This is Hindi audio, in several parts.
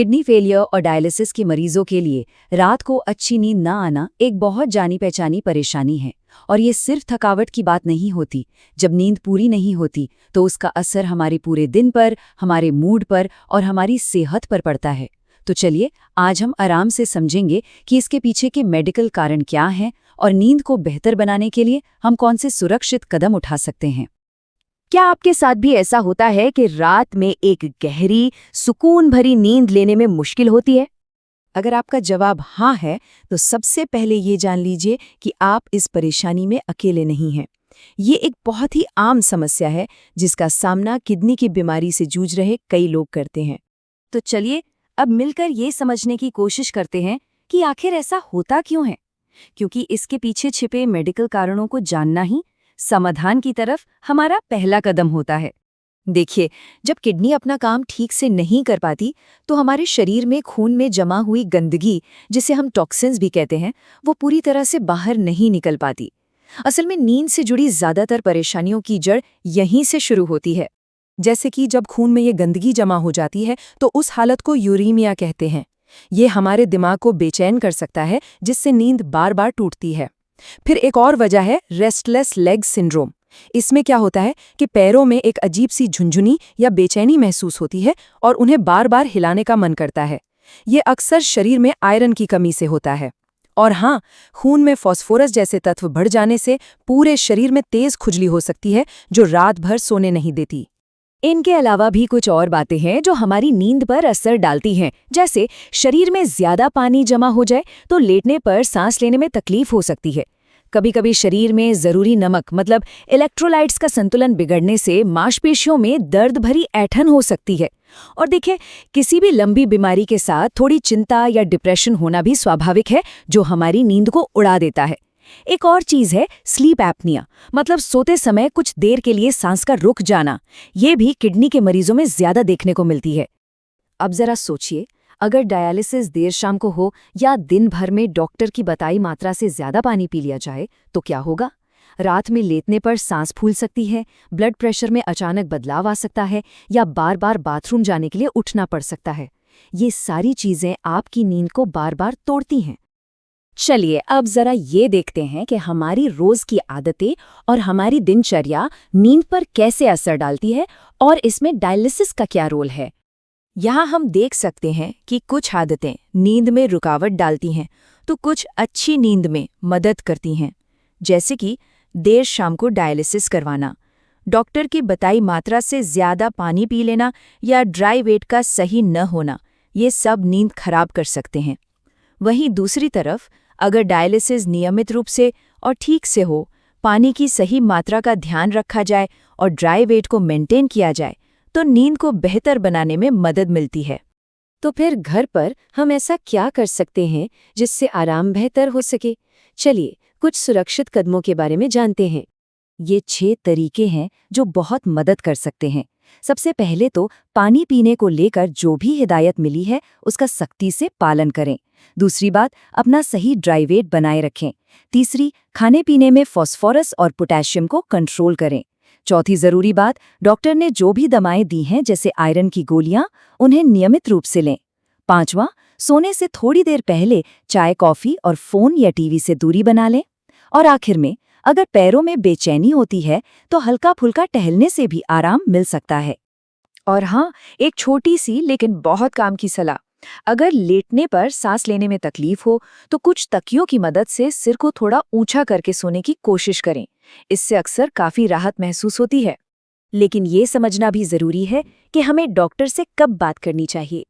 किडनी फेलियर और डायलिसिस के मरीजों के लिए रात को अच्छी नींद ना आना एक बहुत जानी पहचानी परेशानी है। और ये सिर्फ थकावट की बात नहीं होती। जब नींद पूरी नहीं होती तो उसका असर हमारे पूरे दिन पर, हमारे मूड पर और हमारी सेहत पर पड़ता है। तो चलिए आज हम आराम से समझेंगे कि इसके पीछे के मेडिकल कारण क्या हैं और नींद को बेहतर बनाने के लिए हम कौन से सुरक्षित कदम उठा सकते हैं। क्या आपके साथ भी ऐसा होता है कि रात में एक गहरी, सुकून भरी नींद लेने में मुश्किल होती है? अगर आपका जवाब हाँ है, तो सबसे पहले ये जान लीजिए कि आप इस परेशानी में अकेले नहीं हैं। ये एक बहुत ही आम समस्या है जिसका सामना किडनी की बीमारी से जूझ रहे कई लोग करते हैं। तो चलिए अब मिलकर ये समझने की कोशिश करते हैं कि आखिर ऐसा होता क्यों है, क्योंकि इसके पीछे छिपे मेडिकल कारणों को जानना ही समाधान की तरफ हमारा पहला कदम होता है। देखिए, जब किडनी अपना काम ठीक से नहीं कर पाती तो हमारे शरीर में खून में जमा हुई गंदगी, जिसे हम टॉक्सिन्स भी कहते हैं, वो पूरी तरह से बाहर नहीं निकल पाती। असल में नींद से जुड़ी ज़्यादातर परेशानियों की जड़ यहीं से शुरू होती है। जैसे कि जब खून में ये गंदगी जमा हो जाती है तो उस हालत को यूरीमिया कहते हैं। ये हमारे दिमाग को बेचैन कर सकता है, जिससे नींद बार बार टूटती है। फिर एक और वजह है रेस्टलेस लेग सिंड्रोम। इसमें क्या होता है कि पैरों में एक अजीब सी झुंझुनी या बेचैनी महसूस होती है और उन्हें बार बार हिलाने का मन करता है। ये अक्सर शरीर में आयरन की कमी से होता है। और हाँ, खून में फास्फोरस जैसे तत्व बढ़ जाने से पूरे शरीर में तेज खुजली हो सकती है, जो रात भर सोने नहीं देती। इनके अलावा भी कुछ और बातें हैं जो हमारी नींद पर असर डालती हैं। जैसे शरीर में ज्यादा पानी जमा हो जाए तो लेटने पर सांस लेने में तकलीफ हो सकती है। कभी कभी शरीर में जरूरी नमक मतलब इलेक्ट्रोलाइट्स का संतुलन बिगड़ने से मांसपेशियों में दर्द भरी ऐंठन हो सकती है। और देखिए, किसी भी लंबी बीमारी के साथ थोड़ी चिंता या डिप्रेशन होना भी स्वाभाविक है, जो हमारी नींद को उड़ा देता है। एक और चीज है स्लीप एपनिया, मतलब सोते समय कुछ देर के लिए सांस का रुक जाना। ये भी किडनी के मरीजों में ज्यादा देखने को मिलती है। अब जरा सोचिए, अगर डायलिसिस देर शाम को हो या दिन भर में डॉक्टर की बताई मात्रा से ज्यादा पानी पी लिया जाए तो क्या होगा? रात में लेटने पर सांस फूल सकती है, ब्लड प्रेशर में अचानक बदलाव आ सकता है या बार बार बाथरूम जाने के लिए उठना पड़ सकता है। ये सारी चीजें आपकी नींद को बार बार तोड़ती हैं। चलिए अब जरा ये देखते हैं कि हमारी रोज की आदतें और हमारी दिनचर्या नींद पर कैसे असर डालती है और इसमें डायलिसिस का क्या रोल है। यहाँ हम देख सकते हैं कि कुछ आदतें नींद में रुकावट डालती हैं तो कुछ अच्छी नींद में मदद करती हैं। जैसे कि देर शाम को डायलिसिस करवाना, डॉक्टर की बताई मात्रा से ज़्यादा पानी पी लेना या ड्राई वेट का सही न होना, ये सब नींद खराब कर सकते हैं। वहीं दूसरी तरफ अगर डायलिसिस नियमित रूप से और ठीक से हो, पानी की सही मात्रा का ध्यान रखा जाए और ड्राई वेट को मेंटेन किया जाए तो नींद को बेहतर बनाने में मदद मिलती है। तो फिर घर पर हम ऐसा क्या कर सकते हैं जिससे आराम बेहतर हो सके? चलिए कुछ सुरक्षित कदमों के बारे में जानते हैं। ये 6 तरीके हैं जो बहुत मदद कर सकते हैं। सबसे पहले तो पानी पीने को लेकर जो भी हिदायत मिली है उसका सख्ती से पालन करें। दूसरी बात, अपना सही ड्राई वेट बनाए रखें। तीसरी, खाने पीने में फास्फोरस और पोटेशियम को कंट्रोल करें। चौथी जरूरी बात, डॉक्टर ने जो भी दवाएं दी हैं जैसे आयरन की गोलियां, उन्हें नियमित रूप से लें। पांचवां, सोने से थोड़ी देर पहले चाय, कॉफी और फोन या टीवी से दूरी बना लें। और आखिर में, अगर पैरों में बेचैनी होती है तो हल्का फुल्का टहलने से भी आराम मिल सकता है। और हाँ, एक छोटी सी लेकिन बहुत काम की सलाह, अगर लेटने पर सांस लेने में तकलीफ हो तो कुछ तकियों की मदद से सिर को थोड़ा ऊंचा करके सोने की कोशिश करें। इससे अक्सर काफी राहत महसूस होती है। लेकिन ये समझना भी जरूरी है कि हमें डॉक्टर से कब बात करनी चाहिए।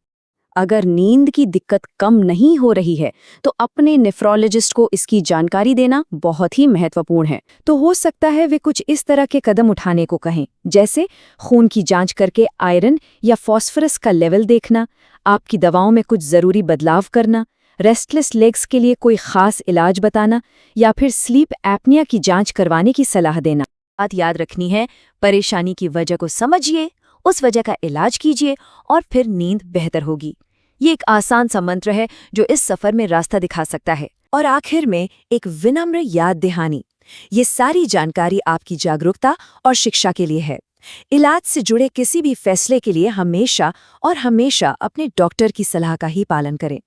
अगर नींद की दिक्कत कम नहीं हो रही है तो अपने नेफ्रोलॉजिस्ट को इसकी जानकारी देना बहुत ही महत्वपूर्ण है। तो हो सकता है वे कुछ इस तरह के कदम उठाने को कहें, जैसे खून की जांच करके आयरन या फास्फोरस का लेवल देखना, आपकी दवाओं में कुछ जरूरी बदलाव करना, रेस्टलेस लेग्स के लिए कोई खास इलाज बताना या फिर स्लीप एपनिया की जांच करवाने की सलाह देना। बात याद रखनी है, परेशानी की वजह को समझिए, उस वजह का इलाज कीजिए और फिर नींद बेहतर होगी। ये एक आसान सा मंत्र है जो इस सफर में रास्ता दिखा सकता है। और आखिर में एक विनम्र याद दहानी, ये सारी जानकारी आपकी जागरूकता और शिक्षा के लिए है। इलाज से जुड़े किसी भी फैसले के लिए हमेशा और हमेशा अपने डॉक्टर की सलाह का ही पालन करें।